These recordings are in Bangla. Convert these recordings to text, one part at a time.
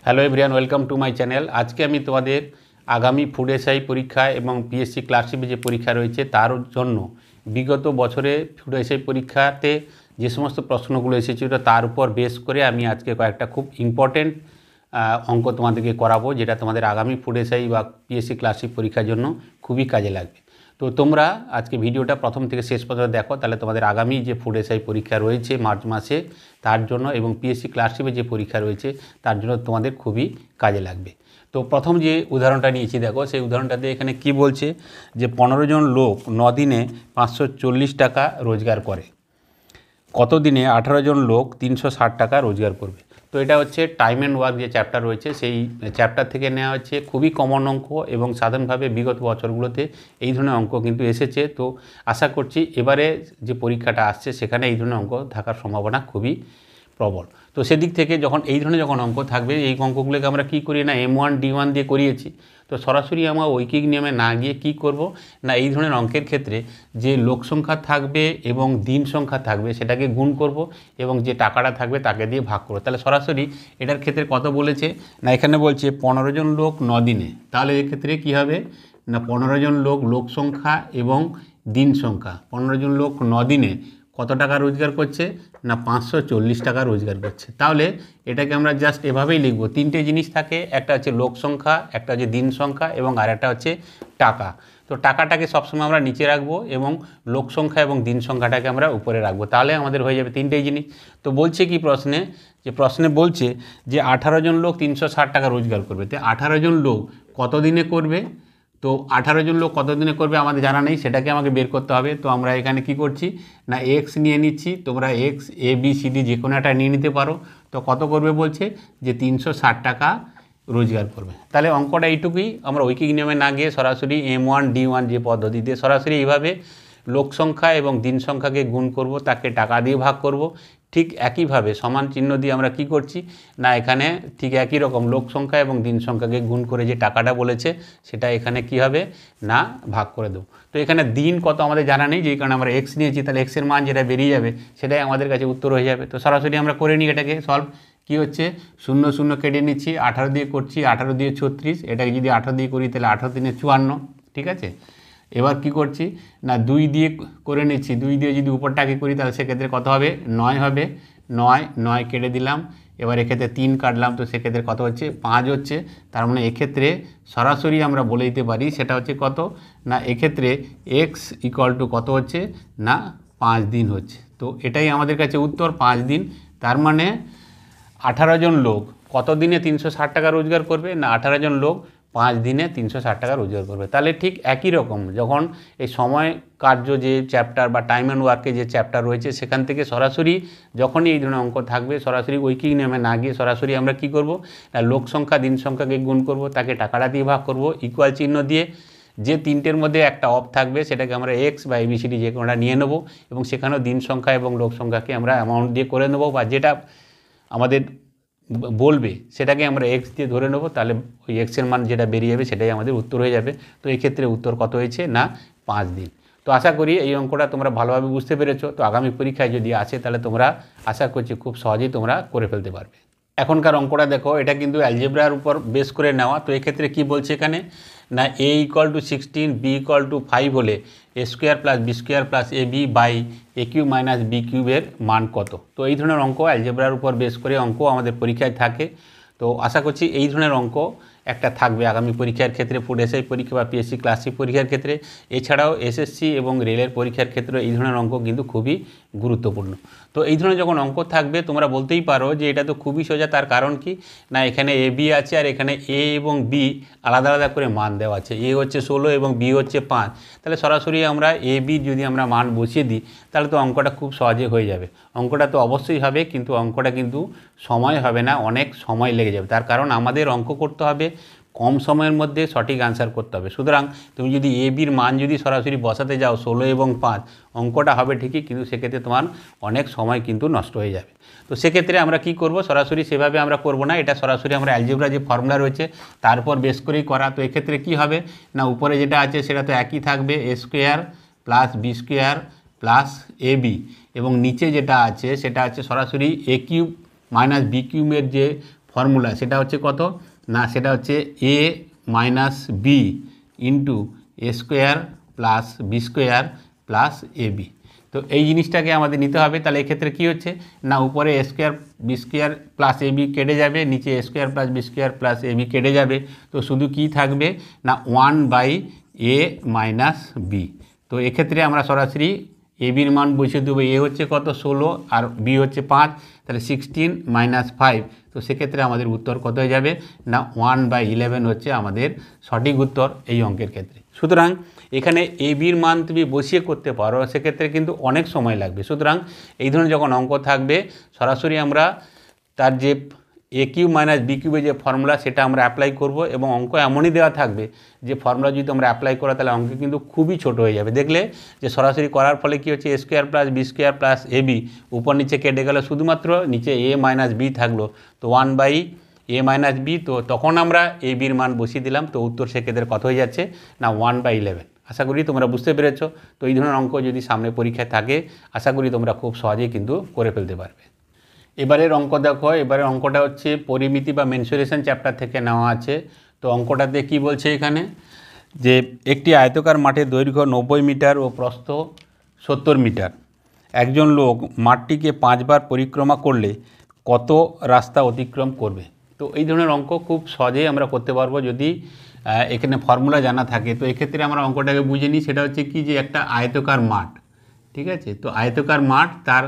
Hello everyone, welcome to my channel. আজকে আমি তোমাদের আগামী ফুড এসআই পরীক্ষা এবং পিএসসি ক্লার্কশিপে যে পরীক্ষা রয়েছে তার জন্য বিগত বছরে ফুড এসআই পরীক্ষাতে যে সমস্ত প্রশ্নগুলো এসেছিল তার উপর বেস করে আমি আজকে কয়েকটা খুব ইম্পর্টেন্ট অঙ্ক তোমাদেরকে করাবো, যেটা তোমাদের আগামী ফুড এসআই বা পিএসসি ক্লার্কশিপ পরীক্ষার জন্য খুবই কাজে লাগবে। তো তোমরা আজকে ভিডিওটা প্রথম থেকে শেষ পর্যন্ত দেখো, তাহলে তোমাদের আগামী যে ফুড এসআই পরীক্ষা রয়েছে মার্চ মাসে তার জন্য এবং পিএসসি ক্লার্কশিপে যে পরীক্ষা রয়েছে তার জন্য তোমাদের খুবই কাজে লাগবে। তো প্রথম যে উদাহরণটা নিয়েছি দেখো, সেই উদাহরণটাতে এখানে কি বলছে যে 15 জন লোক 9 দিনে 540 টাকা রোজগার করে, কত দিনে 18 জন লোক 360 টাকা রোজগার করবে। তো এটা হচ্ছে টাইম অ্যান্ড ওয়ার্ক যে চ্যাপ্টার রয়েছে সেই চ্যাপ্টার থেকে নেওয়া হচ্ছে, খুবই কমন অঙ্ক এবং সাধারণভাবে বিগত বছরগুলোতে এই ধরনের অঙ্ক কিন্তু এসেছে। তো আশা করছি এবারে যে পরীক্ষাটা আসছে সেখানে এই ধরনের অঙ্ক থাকার সম্ভাবনা খুবই প্রবল। তো সেদিক থেকে যখন এই ধরনের অঙ্ক থাকবে, এই অঙ্কগুলোকে আমরা কী করি না M1 D1 দিয়ে করিয়েছি। তো সরাসরি আমরা ঐকিক নিয়মে না গিয়ে কি করব না, এই ধরনের অঙ্কের ক্ষেত্রে যে লোক সংখ্যা থাকবে এবং দিন সংখ্যা থাকবে সেটাকে গুণ করব এবং যে টাকাটা থাকবে তাকে দিয়ে ভাগ করব। তাহলে সরাসরি এটার ক্ষেত্রে কত বলেছে না, এখানে বলছে 15 জন লোক 9 দিনে। তাহলে এক্ষেত্রে কী হবে না, 15 জন লোক সংখ্যা এবং দিন সংখ্যা, 15 জন লোক 9 দিনে কত টাকা রোজগার করছে না 540 টাকা রোজগার করছে। তাহলে এটাকে আমরা জাস্ট এভাবেই লিখব, তিনটে জিনিস থাকে, একটা হচ্ছে লোক সংখ্যা, একটা হচ্ছে দিন সংখ্যা এবং আরেকটা হচ্ছে টাকা। তো টাকাটাকে সবসময় আমরা নিচে রাখবো এবং লোক সংখ্যা এবং দিন সংখ্যাটাকে আমরা উপরে রাখবো, তাহলে আমাদের হয়ে যাবে তিনটেই জিনিস। তো বলছে কি প্রশ্নে বলছে যে 18 জন লোক 360 টাকা রোজগার করবে। তো 18 জন লোক কত দিনে করবে, তো 18 জন লোক কত দিনে করবে আমাদের জানা নেই, সেটাকে আমাকে বের করতে হবে। তো আমরা এখানে কি করছি না এক্স নিয়ে নিচ্ছি, তোমরা এক্স ABCD যে কোনো একটা নিয়ে নিতে পারো। তো কত করবে বলছে যে 360 টাকা রোজগার করবে। তাহলে অঙ্কটা এইটুকুই, আমরা ঐকিক নিয়মে না গিয়ে সরাসরি M1 D1 যে পদ্ধতিতে সরাসরি এইভাবে লোক সংখ্যা এবং দিন সংখ্যাকে গুণ করব, তাকে টাকা দিয়ে ভাগ করব। ঠিক একইভাবে সমান চিহ্ন দিয়ে আমরা কি করছি না, এখানে ঠিক একই রকম লোক সংখ্যা এবং দিন সংখ্যাকে গুণ করে যে টাকাটা বলেছে সেটা এখানে কি হবে না ভাগ করে দেবো। তো এখানে দিন কত আমাদের জানা নেই, যেই কারণে আমরা এক্স নিয়েছি, তাহলে এক্সের মান যেটা বেরিয়ে যাবে সেটাই আমাদের কাছে উত্তর হয়ে যাবে। তো সরাসরি আমরা করে নিই এটাকে সলভ। কি হচ্ছে 0 0 কেটে নিচ্ছি, 18 দিয়ে করছি, 18 দিয়ে 36, এটাকে যদি 18 দিয়ে করি তাহলে 18 দিনে 54, ঠিক আছে। এবার কি করছি না 2 দিয়ে করে নিচ্ছি, 2 দিয়ে যদি উপরটাকে করি তাহলে সেক্ষেত্রে কত হবে 9 হবে, 9 কেটে দিলাম। এবার এক্ষেত্রে 3 কাটলাম, তো সেক্ষেত্রে কত হচ্ছে 5 হচ্ছে। তার মানে এক্ষেত্রে সরাসরি আমরা বলে দিতে পারি সেটা হচ্ছে কত না, এক্ষেত্রে এক্স ইকুয়াল টু কত হচ্ছে না 5 দিন হচ্ছে। তো এটাই আমাদের কাছে উত্তর 5 দিন। তার মানে 18 জন লোক কত দিনে 360 টাকা রোজগার করবে না, 18 জন লোক 5 দিনে 360 টাকা রোজগার করবে। তাহলে ঠিক একই রকম যখন এই সময় কার্য যে চ্যাপ্টার বা টাইম অ্যান্ড ওয়ার্কে যে চ্যাপ্টার রয়েছে সেখান থেকে সরাসরি যখনই এই ধরনের অঙ্ক থাকবে সরাসরি ঐকিক নিয়মে না গিয়ে সরাসরি আমরা কি করব না লোক সংখ্যা দিন সংখ্যাকে গুণ করব, তাকে টাকাটা দিয়ে ভাগ করব, ইকুয়াল চিহ্ন দিয়ে। যে তিনটের মধ্যে একটা অফ থাকবে সেটাকে আমরা এক্স বা ABCD যে কোনোটা নিয়ে নেব এবং সেখানেও দিন সংখ্যা এবং লোক সংখ্যাকে আমরা অ্যামাউন্ট দিয়ে করে নেব, বা যেটা আমাদের বলবে সেটাকে আমরা এক্স দিয়ে ধরে নেব। তাহলে ওই এক্সের মান যেটা বেরিয়ে যাবে সেটাই আমাদের উত্তর হয়ে যাবে। তো এই ক্ষেত্রে উত্তর কত হয়েছে না 5 দিন। তো আশা করি এই অঙ্কটা তোমরা ভালোভাবে বুঝতে পেরেছো। তো আগামী পরীক্ষায় যদি আসে তাহলে তোমরা আশা করছি খুব সহজেই তোমরা করে ফেলতে পারবে। এখনকার অঙ্কটা দেখো, এটা কিন্তু অ্যালজেব্রার উপর বেস করে নেওয়া। তো এক্ষেত্রে কি বলছে এখানে না A = 16, B = 5 হলে A² + B² + AB by AQ - BQ এর মান কত। তো এই ধরনের অঙ্ক অ্যালজেব্রার উপর বেস করে অঙ্ক আমাদের পরীক্ষায় থাকে। তো আশা করছি এই ধরনের অঙ্ক একটা থাকবে আগামী পরীক্ষার ক্ষেত্রে, ফুড এসআই পরীক্ষা বা পিএসসি ক্লার্কশিপ পরীক্ষার ক্ষেত্রে। এছাড়াও SSC এবং রেলের পরীক্ষার ক্ষেত্রে এই ধরনের অঙ্ক কিন্তু খুবই গুরুত্বপূর্ণ। তো এই ধরনের যখন অঙ্ক থাকবে তোমরা বলতেই পারো যে এটা তো খুবই সোজা। তার কারণ কি না, এখানে AB আছে আর এখানে A এবং B আলাদা আলাদা করে মান দেওয়া আছে। A হচ্ছে 16 এবং B হচ্ছে 5। তাহলে সরাসরি আমরা AB যদি আমরা মান বসিয়ে দিই তাহলে তো অঙ্কটা খুব সহজে হয়ে যাবে। অঙ্কটা তো অবশ্যই হবে, কিন্তু অঙ্কটা কিন্তু সময় হবে না, অনেক সময় লেগে যাবে। তার কারণ আমাদের অঙ্ক করতে হবে কম সময়ের মধ্যে সঠিক আনসার করতে হবে। সুতরাং তুমি যদি ABর মান যদি সরাসরি বসাতে যাও 16 এবং 5, অঙ্কটা হবে ঠিকই, কিন্তু সেক্ষেত্রে তোমার অনেক সময় কিন্তু নষ্ট হয়ে যাবে। তো সেক্ষেত্রে আমরা কি করব, সরাসরি সেভাবে আমরা করব না, এটা সরাসরি আমরা অ্যালজেব্রা যে ফর্মুলা রয়েছে তার উপর বেস করেই করা। তো এক্ষেত্রে কি হবে না, উপরে যেটা আছে সেটা তো একই থাকবে, A² + B² + AB, এবং নিচে যেটা আছে সেটা আছে সরাসরি AQ - BQ এর যে ফর্মুলা সেটা হচ্ছে কত না, সেটা হচ্ছে a minus B into A square plus B square plus A B. তো এই জিনিসটাকে আমাদের নিতে হবে। তাহলে এক্ষেত্রে কী হচ্ছে না, উপরে A square B square plus A B কেটে যাবে, নিচে A square plus B square plus A B কেটে যাবে। তো শুধু কি থাকবে না 1/a মাইনাস বি। তো এক্ষেত্রে আমরা সরাসরি এ বির মান বসিয়ে দেবো। এ হচ্ছে কত 16 আর বি হচ্ছে 5, তাহলে 16 মাইনাস 5। তো সেক্ষেত্রে আমাদের উত্তর কত হয়ে যাবে না 1/11 হচ্ছে আমাদের সঠিক উত্তর এই অঙ্কের ক্ষেত্রে। সুতরাং এখানে এ বির মান তুমি বসিয়ে করতে পারো, সেক্ষেত্রে কিন্তু অনেক সময় লাগবে। সুতরাং এই ধরনের যখন অঙ্ক থাকবে সরাসরি আমরা তার যে এ কিউব মাইনাস বি কিউবের যে ফর্মুলা সেটা আমরা অ্যাপ্লাই করব, এবং অঙ্ক এমনই দেওয়া থাকবে যে ফর্মুলা যদি আমরা অ্যাপ্লাই করা তাহলে অঙ্ক কিন্তু খুবই ছোট হয়ে যাবে। দেখলে যে সরাসরি করার ফলে কী হচ্ছে, A square plus B square plus A B উপর নিচে কেটে গেল, শুধুমাত্র নিচে এ মাইনাস বি থাকলো। তো 1/a মাইনাস বি। তো তখন আমরা এ বির মান বসিয়ে দিলাম। তো উত্তর সেক্ষেত্রে কত হয়ে যাচ্ছে না 1/11। আশা করি তোমরা বুঝতে পেরেছ। তো এই ধরনের অঙ্ক যদি সামনে পরীক্ষায় থাকে আশা করি তোমরা খুব সহজেই কিন্তু করে ফেলতে পারবে। এবারের অঙ্ক দেখো, এবারের অঙ্কটা হচ্ছে পরিমিতি বা মেনসুরেশন চ্যাপ্টার থেকে নেওয়া আছে। তো অঙ্কটাতে কি বলছে এখানে, যে একটি আয়তকার মাঠের দৈর্ঘ্য 90 মিটার ও প্রস্থ 70 মিটার। একজন লোক মাঠটিকে 5 বার পরিক্রমা করলে কত রাস্তা অতিক্রম করবে। তো এই ধরনের অঙ্ক খুব সহজেই আমরা করতে পারবো যদি এখানে ফর্মুলা জানা থাকে। তো এক্ষেত্রে আমরা অঙ্কটাকে বুঝে নিই। সেটা হচ্ছে কি, যে একটা আয়তকার মাঠ, ঠিক আছে। তো আয়তকার মাঠ, তার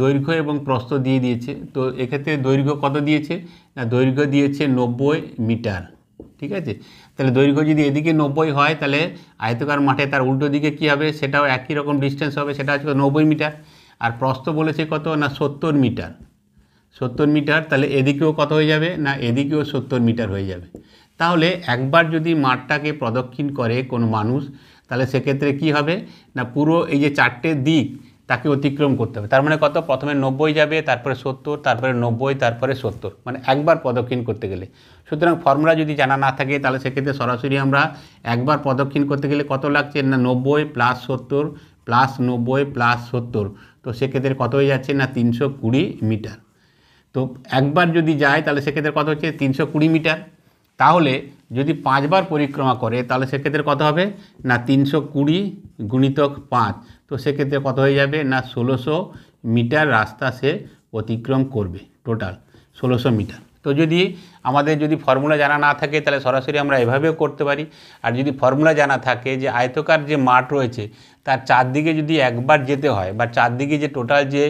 দৈর্ঘ্য এবং প্রস্থ দিয়ে দিয়েছে। তো এক্ষেত্রে দৈর্ঘ্য কত দিয়েছে না, দৈর্ঘ্য দিয়েছে 90 মিটার, ঠিক আছে। তাহলে দৈর্ঘ্য যদি এদিকে 90 হয় তাহলে আয়তকার মাঠে তার উল্টো দিকে কী হবে, সেটাও একই রকম ডিস্টেন্স হবে, সেটা হচ্ছে 90 মিটার। আর প্রস্থ বলেছে কত না 70 মিটার, 70 মিটার। তাহলে এদিকেও কত হয়ে যাবে না, এদিকেও 70 মিটার হয়ে যাবে। তাহলে একবার যদি মাঠটাকে প্রদক্ষিণ করে কোনো মানুষ, তাহলে সেক্ষেত্রে কি হবে না, পুরো এই যে 4টে দিক তাকে অতিক্রম করতে হবে। তার মানে কত, প্রথমে 90 যাবে, তারপরে 70, তারপরে 90, তারপরে 70, মানে একবার প্রদক্ষিণ করতে গেলে। সুতরাং ফর্মুলা যদি জানা না থাকে তাহলে সেক্ষেত্রে সরাসরি আমরা একবার প্রদক্ষিণ করতে গেলে কত লাগছে না 90 প্লাস 70 প্লাস 90 প্লাস 70। তো সেক্ষেত্রে কত হয়ে যাচ্ছে না 320 মিটার। তো একবার যদি যায় তাহলে সেক্ষেত্রে কত হচ্ছে 320 মিটার। তাহলে যদি 5 বার পরিক্রমা করে তাহলে সেক্ষেত্রে কত হবে না 320 গুণিতক 5। তো সেক্ষেত্রে কত হয়ে যাবে না 1600 মিটার রাস্তা সে অতিক্রম করবে, টোটাল 1600 মিটার। তো যদি আমাদের যদি ফর্মুলা জানা না থাকে তাহলে সরাসরি আমরা এভাবেও করতে পারি। আর যদি ফর্মুলা জানা থাকে যে আয়তকার যে মাঠ রয়েছে তার চারদিকে যদি একবার যেতে হয়, বা চারদিকে যে টোটাল যে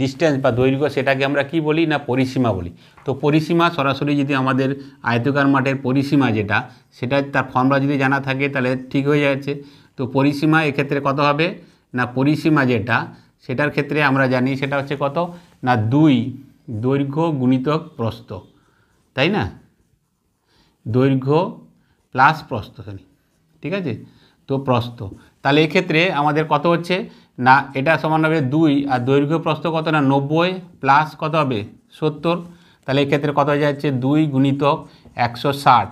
ডিস্টেন্স বা দৈর্ঘ্য সেটাকে আমরা কি বলি না পরিসীমা বলি। তো পরিসীমা সরাসরি যদি আমাদের আয়তকার মাঠের পরিসীমা যেটা, সেটা তার ফর্মুলা যদি জানা থাকে তাহলে ঠিক হয়ে যাচ্ছে। তো পরিসীমা এক্ষেত্রে কত হবে না, পরিসীমা যেটা সেটার ক্ষেত্রে আমরা জানি সেটা হচ্ছে কত না 2 দৈর্ঘ্য গুণিতক প্রস্থ, তাই না, দৈর্ঘ্য প্লাস প্রস্থ, ঠিক আছে। তো প্রস্থ, তাহলে এক্ষেত্রে আমাদের কত হচ্ছে না, এটা সমান হবে 2 আর দৈর্ঘ্য প্রস্থ কত না 90 প্লাস কত হবে 70। তাহলে এক্ষেত্রে কত হয়ে যাচ্ছে 2 গুণিতক 160,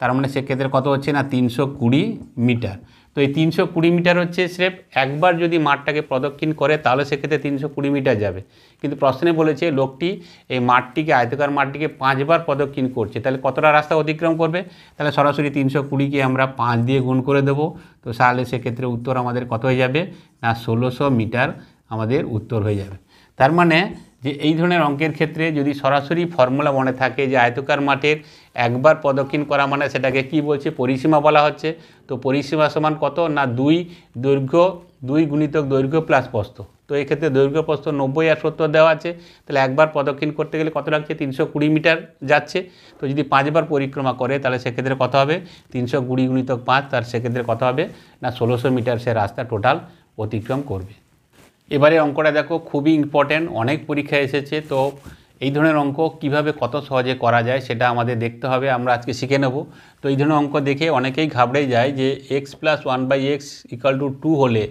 তার মানে সেক্ষেত্রে কত হচ্ছে না 320 মিটার। তো এই 320 মিটার হচ্ছে স্রেফ একবার যদি মাঠটাকে প্রদক্ষিণ করে তাহলে সেক্ষেত্রে 320 মিটার যাবে। কিন্তু প্রশ্নে বলেছে লোকটি এই মাঠটিকে, আয়তকার মাঠটিকে 5 বার প্রদক্ষিণ করছে, তাহলে কতটা রাস্তা অতিক্রম করবে। তাহলে সরাসরি 320কে আমরা 5 দিয়ে গুণ করে দেবো। তো তাহলে সেক্ষেত্রে উত্তর আমাদের কত হয়ে যাবে না 1600 মিটার আমাদের উত্তর হয়ে যাবে। তার মানে যে এই ধরনের অঙ্কের ক্ষেত্রে যদি সরাসরি ফর্মুলা মনে থাকে যে আয়তকার মাঠের একবার প্রদক্ষিণ করা মানে সেটাকে কি বলছে পরিসীমা বলা হচ্ছে। তো পরিসীমা সমান কত না 2 দৈর্ঘ্য 2 গুণিতক দৈর্ঘ্য প্লাস প্রস্থ। তো এক্ষেত্রে দৈর্ঘ্য প্রস্থ 90 আর 70 দেওয়া আছে। তাহলে একবার প্রদক্ষিণ করতে গেলে কত লাগছে 320 মিটার যাচ্ছে। তো যদি 5 বার পরিক্রমা করে তাহলে সেক্ষেত্রে কত হবে 320 গুণিতক 5, তার সেক্ষেত্রে কত হবে না 1600 মিটার সে রাস্তা টোটাল অতিক্রম করবে। এবারে অঙ্কটা দেখো খুবই ইম্পর্ট্যান্ট, অনেক পরীক্ষায় এসেছে। তো এই ধরনের অঙ্ক কিভাবে কত সহজে করা যায় সেটা আমাদের দেখতে হবে, আমরা আজকে শিখে নেব। তো এই ধরনের অঙ্ক দেখে অনেকেই ঘাবড়ে যায় যে x + 1/x = 2 হলে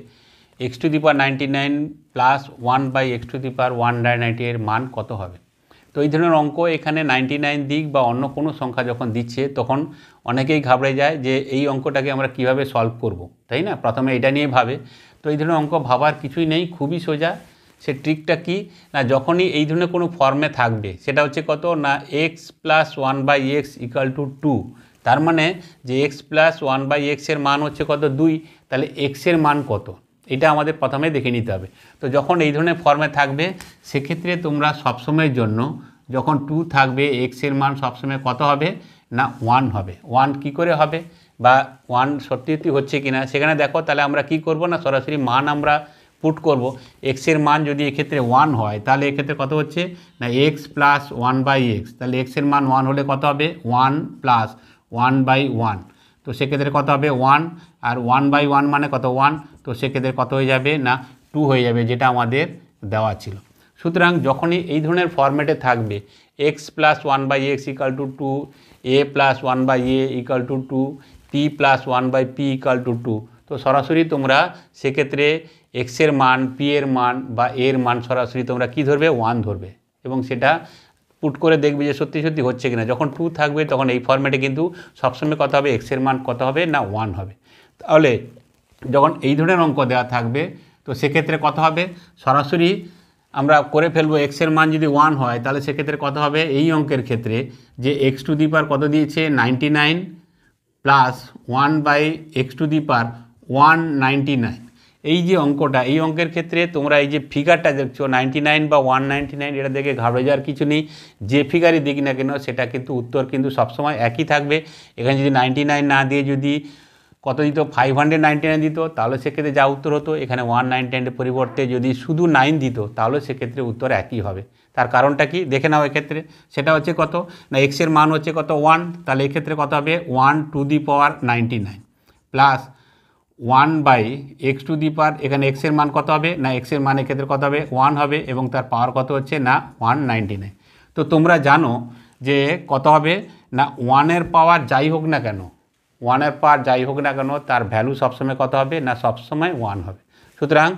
x⁻99 + 1/x⁻190 এর মান কত হবে। তো এই ধরনের অঙ্ক এখানে 99 দিক বা অন্য কোনো সংখ্যা যখন দিচ্ছে তখন অনেকেই ঘাবড়ে যায় যে এই অঙ্কটাকে আমরা কিভাবে সলভ করব, তাই না, প্রথমে এটা নিয়ে ভাবে। তো এই ধরনের অঙ্ক ভাবার কিছুই নেই, খুবই সোজা। সে ট্রিকটা কি না, যখনই এই ধরনের কোনো ফর্মে থাকবে সেটা হচ্ছে কত না X plus one by X equal to 2, তার মানে যে এক্স প্লাস ওয়ান বাই এক্সের মান হচ্ছে কত 2, তাহলে এক্সের মান কত এটা আমাদের প্রথমে দেখে নিতে হবে। তো যখন এই ধরনের ফর্মে থাকবে সেক্ষেত্রে তোমরা সবসময়ের জন্য যখন 2 থাকবে এক্সের মান সবসময় কত হবে না 1 হবে। 1 কি করে হবে বা 1 সত্যি হচ্ছে কি না সেখানে দেখো, তাহলে আমরা কি করব না সরাসরি মান আমরা পুট করব। এক্সের মান যদি এক্ষেত্রে 1 হয় তাহলে এক্ষেত্রে কত হচ্ছে না X plus one by X, তাহলে এক্সের মান 1 হলে কত হবে 1 প্লাস 1 বাই 1, তো সেক্ষেত্রে কত হবে 1, আর 1 বাই 1 মানে কত 1, তো সেক্ষেত্রে কত হয়ে যাবে না 2 হয়ে যাবে, যেটা আমাদের দেওয়া ছিল। সুতরাং যখনই এই ধরনের ফরম্যাটে থাকবে X plus one by X equal to 2, A plus one by A equal to 2, P plus one by P equal to 2, তো সরাসরি তোমরা সেক্ষেত্রে এক্সের মান, পি এর মান বা এর মান সরাসরি তোমরা কি ধরবে 1 ধরবে এবং সেটা পুট করে দেখবে যে সত্যি সত্যি হচ্ছে কিনা। যখন 2 থাকবে তখন এই ফরম্যাটে কিন্তু সবসময় কত হবে এক্সের মান কত হবে না 1 হবে। তাহলে যখন এই ধরনের অঙ্ক দেওয়া থাকবে তো সেক্ষেত্রে কত হবে সরাসরি আমরা করে ফেলবো এক্সের মান যদি 1 হয় তাহলে সেক্ষেত্রে কত হবে এই অঙ্কের ক্ষেত্রে যে এক্স টু দি পাওয়ার কত দিয়েছে 99 plus 1 by X to the power 199, এই যে অঙ্কটা এই অঙ্কের ক্ষেত্রে তোমরা এই যে ফিগারটা দেখছো 99 বা 199 এটা দেখে ঘাবড়ে যাওয়ার কিছু নেই। যে ফিগারই দিক না কেন সেটা কিন্তু উত্তর কিন্তু সবসময় একই থাকবে। এখানে যদি 99 না দিয়ে যদি কত দিত 599 দিত তাহলে সেক্ষেত্রে যা উত্তর হতো, এখানে 199 পরিবর্তে যদি শুধু 9 দিত তাহলে সেক্ষেত্রে উত্তর একই হবে। তার কারণটা কি দেখে নাও, এক্ষেত্রে সেটা হচ্ছে কত না এক্সের মান হচ্ছে কত 1, তাহলে এক্ষেত্রে কত হবে 1 to the power 99 plus 1 by X to the power, এখানে এক্সের মান কত হবে না এক্সের মান এক্ষেত্রে কত হবে 1 হবে এবং তার পাওয়ার কত হচ্ছে না 199। তো তোমরা জানো যে কত হবে না 1-এর পাওয়ার যাই হোক না কেন, 1-এর পাওয়ার যাই হোক না কেন তার ভ্যালু সবসময় কত হবে না সবসময় 1 হবে। সুতরাং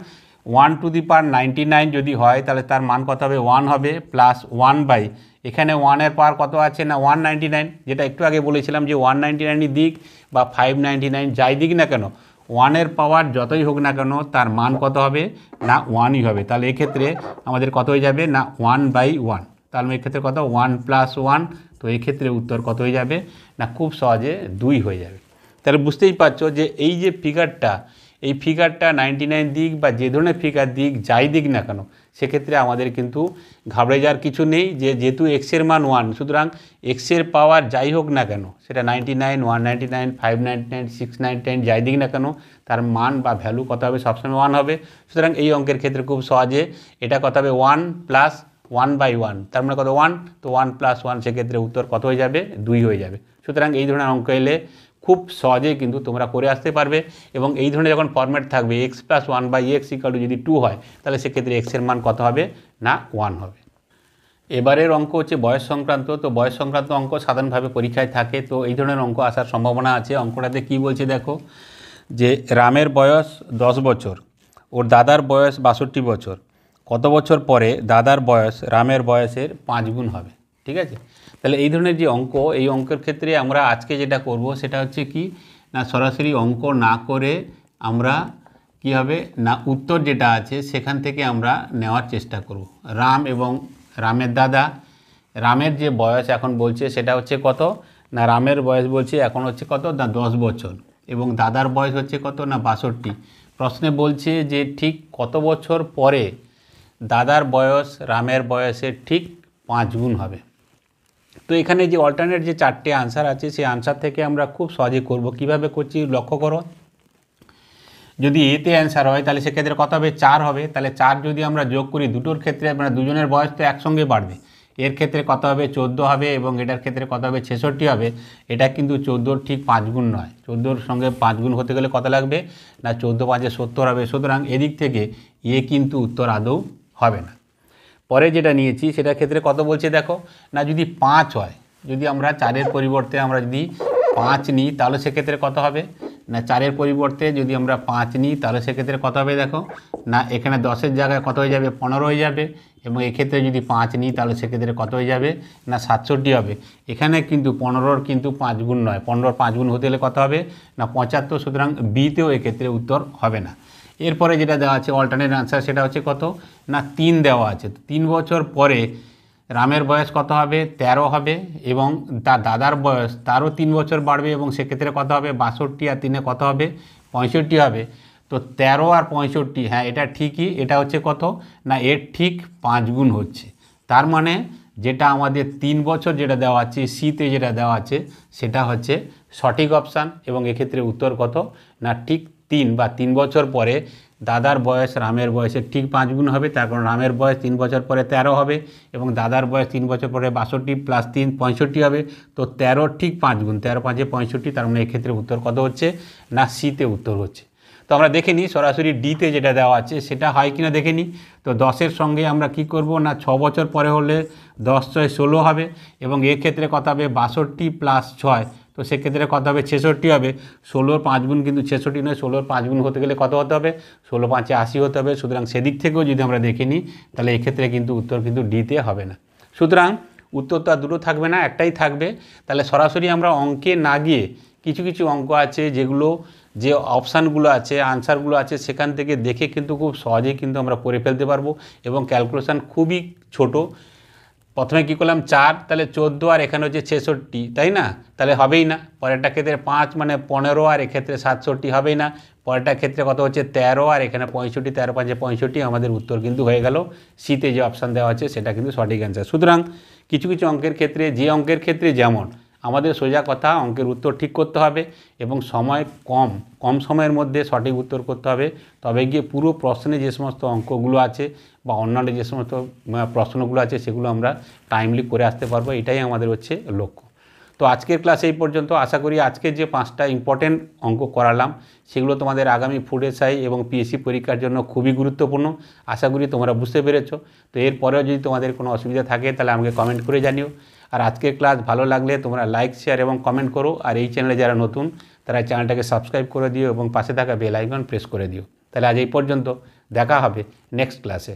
1 টু দি পাওয়ার 99 যদি হয় তাহলে তার মান কত হবে 1 হবে প্লাস 1 বাই এখানে 1-এর পাওয়ার কত আছে না 199, যেটা একটু আগে বলেছিলাম যে 199 দিক বা 599 যাই দিক না কেন 1-এর পাওয়ার যতই হোক না কেন তার মান কত হবে না 1ই হবে। তাহলে এক্ষেত্রে আমাদের কত হয়ে যাবে না 1 বাই 1, তাহলে এক্ষেত্রে কত 1 প্লাস 1, তো এক্ষেত্রে উত্তর কত হয়ে যাবে না খুব সহজে 2 হয়ে যাবে। তাহলে বুঝতেই পারছো যে এই যে ফিগারটা এই ফিগারটা 99 দিক বা যে ধরনের ফিগার দিক যাই দিক না কেন সেক্ষেত্রে আমাদের কিন্তু ঘাবড়ে যাওয়ার কিছু নেই, যে যেহেতু এক্সের মান 1 সুতরাং এক্সের পাওয়ার যাই হোক না কেন সেটা 99, 199, 599, 699 যাই দিক না কেন তার মান বা ভ্যালু কত হবে সবসময় 1 হবে। সুতরাং এই অঙ্কের ক্ষেত্রে খুব সহজে এটা কত হবে 1 প্লাস 1 বাই 1, তার মানে কত 1, তো 1 প্লাস 1 সেক্ষেত্রে উত্তর কত হয়ে যাবে 2 হয়ে যাবে। সুতরাং এই ধরনের অঙ্ক এলে খুব সহজেই কিন্তু তোমরা করে আসতে পারবে এবং এই ধরনের যখন ফরম্যাট থাকবে X plus 1 by X equal to যদি 2 হয় তাহলে সেক্ষেত্রে এক্সের মান কত হবে না 1 হবে। এবারের অঙ্ক হচ্ছে বয়স সংক্রান্ত। তো বয়স সংক্রান্ত অঙ্ক সাধারণভাবে পরীক্ষায় থাকে, তো এই ধরনের অঙ্ক আসার সম্ভাবনা আছে। অঙ্কটাতে কি বলছে দেখো, যে রামের বয়স 10 বছর, ওর দাদার বয়স 62 বছর, কত বছর পরে দাদার বয়স রামের বয়সের 5 গুণ হবে। ঠিক আছে, তাহলে এই ধরনের যে অঙ্ক এই অঙ্কের ক্ষেত্রে আমরা আজকে যেটা করব সেটা হচ্ছে কি না সরাসরি অঙ্ক না করে আমরা কি হবে না উত্তর যেটা আছে সেখান থেকে আমরা নেওয়ার চেষ্টা করব। রাম এবং রামের দাদা, রামের যে বয়স এখন বলছে সেটা হচ্ছে কত না রামের বয়স বলছে এখন হচ্ছে কত না 10 বছর এবং দাদার বয়স হচ্ছে কত না 62। প্রশ্নে বলছে যে ঠিক কত বছর পরে দাদার বয়স রামের বয়সের ঠিক 5 গুণ হবে। তো এখানে যে অল্টারনেট যে 4টে আনসার আছে সেই আনসার থেকে আমরা খুব সহজে করব। কিভাবে করছি লক্ষ্য করো, যদি এতে অ্যান্সার হয় তাহলে সেক্ষেত্রে কত হবে 4 হবে, তাহলে 4 যদি আমরা যোগ করি দুটোর ক্ষেত্রে মানে দুজনের বয়স তো একসঙ্গে বাড়বে, এর ক্ষেত্রে কত হবে 14 হবে এবং এটার ক্ষেত্রে কত হবে 66 হবে। এটা কিন্তু 14 ঠিক 5 গুণ নয়, 14-র সঙ্গে 5 গুণ হতে গেলে কত লাগবে না 14 5 70 হবে। সুতরাং এদিক থেকে এ কিন্তু উত্তর আদৌ হবে না। পরে যেটা নিয়েছি সেটার ক্ষেত্রে কত বলছে দেখো না যদি 5 হয়, যদি আমরা 4-এর পরিবর্তে আমরা যদি 5 নিই তাহলে সেক্ষেত্রে কত হবে না 4-এর পরিবর্তে যদি আমরা 5 নিই তাহলে সেক্ষেত্রে কত হবে দেখো না এখানে 10-এর জায়গায় কত হয়ে যাবে 15 হয়ে যাবে এবং এক্ষেত্রে যদি 5 নিই তাহলে সেক্ষেত্রে কত হয়ে যাবে না 67 হবে। এখানে কিন্তু 15-র কিন্তু 5 গুণ নয়, 15-র 5 গুণ হতে গেলে কত হবে না 75। সুতরাং বিতেও এক্ষেত্রে উত্তর হবে না। এরপরে যেটা দেওয়া আছে অল্টারনেট আনসার সেটা হচ্ছে কত না 3 দেওয়া আছে। 3 বছর পরে রামের বয়স কত হবে 13 হবে এবং তার দাদার বয়স তারও 3 বছর বাড়বে এবং সেক্ষেত্রে কত হবে 62 আর 3 কত হবে 65 হবে। তো 13 আর 65 হ্যাঁ এটা ঠিকই, এটা হচ্ছে কত না এর ঠিক 5 গুণ হচ্ছে। তার মানে যেটা আমাদের 3 বছর যেটা দেওয়া আছে সিতে যেটা দেওয়া আছে সেটা হচ্ছে সঠিক অপশান এবং এক্ষেত্রে উত্তর কত না ঠিক 3 বা 3 বছর পরে দাদার বয়স রামের বয়সের ঠিক 5 গুণ হবে। তার কারণ রামের বয়স 3 বছর পরে 13 হবে এবং দাদার বয়স 3 বছর পরে 62 প্লাস 3 65 হবে। তো 13 ঠিক 5 গুণ, 13 5 65, তার মানে এক্ষেত্রে উত্তর কত হচ্ছে না সিতে উত্তর হচ্ছে। তো আমরা দেখে নিই সরাসরি ডিতে যেটা দেওয়া আছে সেটা হয় কিনা দেখে নিই। তো 10-এর সঙ্গে আমরা কি করব না 6 বছর পরে হলে 10 6 16 হবে এবং এক্ষেত্রে কত হবে 62 প্লাস 6, তো সেক্ষেত্রে কত হবে 66 হবে। 16-র 5 গুণ কিন্তু 66 নয়, 16-র 5 গুণ হতে গেলে কত হতে হবে 16 5 80 হতে হবে। সুতরাং সেদিক থেকেও যদি আমরা দেখে নিই তাহলে এক্ষেত্রে কিন্তু উত্তর কিন্তু ডিতে হবে না। সুতরাং উত্তর তো আর দুটো থাকবে না, একটাই থাকবে। তাহলে সরাসরি আমরা অঙ্কে না গিয়ে কিছু কিছু অঙ্ক আছে যেগুলো যে অপশানগুলো আছে আনসারগুলো আছে সেখান থেকে দেখে কিন্তু খুব সহজেই কিন্তু আমরা করে ফেলতে পারবো এবং ক্যালকুলেশান খুবই ছোট। প্রথমে কী করলাম 4, তাহলে 14 আর এখানে হচ্ছে 66, তাই না? তাহলে হবেই না। পরেরটা ক্ষেত্রে 5 মানে 15 আর এক্ষেত্রে 67 হবেই না। পরেরটা ক্ষেত্রে কত হচ্ছে 13 আর এখানে 65, 13 5 65, আমাদের উত্তর কিন্তু হয়ে গেল সিতে যে অপশান দেওয়া আছে সেটা কিন্তু সঠিক অ্যান্সার। সুতরাং কিছু কিছু অঙ্কের ক্ষেত্রে যে অঙ্কের ক্ষেত্রে যেমন আমাদের সোজা কথা অঙ্কের উত্তর ঠিক করতে হবে এবং সময় কম সময়ের মধ্যে সঠিক উত্তর করতে হবে, তবে গিয়ে পুরো প্রশ্নে যে সমস্ত অঙ্কগুলো আছে বা অন্যান্য যে সমস্ত প্রশ্নগুলো আছে সেগুলো আমরা টাইমলি করে আসতে পারবো, এটাই আমাদের হচ্ছে লক্ষ্য। তো আজকের ক্লাস এই পর্যন্ত। আশা করি আজকের যে 5টা ইম্পর্টেন্ট অঙ্ক করালাম সেগুলো তোমাদের আগামী ফুড এসআই এবং পিএসসি পরীক্ষার জন্য খুবই গুরুত্বপূর্ণ। আশা করি তোমরা বুঝতে পেরেছো। তো এরপরেও যদি তোমাদের কোনো অসুবিধা থাকে তাহলে আমাকে কমেন্ট করে জানিও। আর আজকের ক্লাস ভালো লাগলে তোমরা লাইক শেয়ার এবং কমেন্ট করো। আর এই চ্যানেলে যারা নতুন তারা চ্যানেলটাকে সাবস্ক্রাইব করে দিও এবং পাশে থাকা বেল আইকন প্রেস করে দিও। তাহলে আজ এই পর্যন্ত, দেখা হবে নেক্সট ক্লাসে।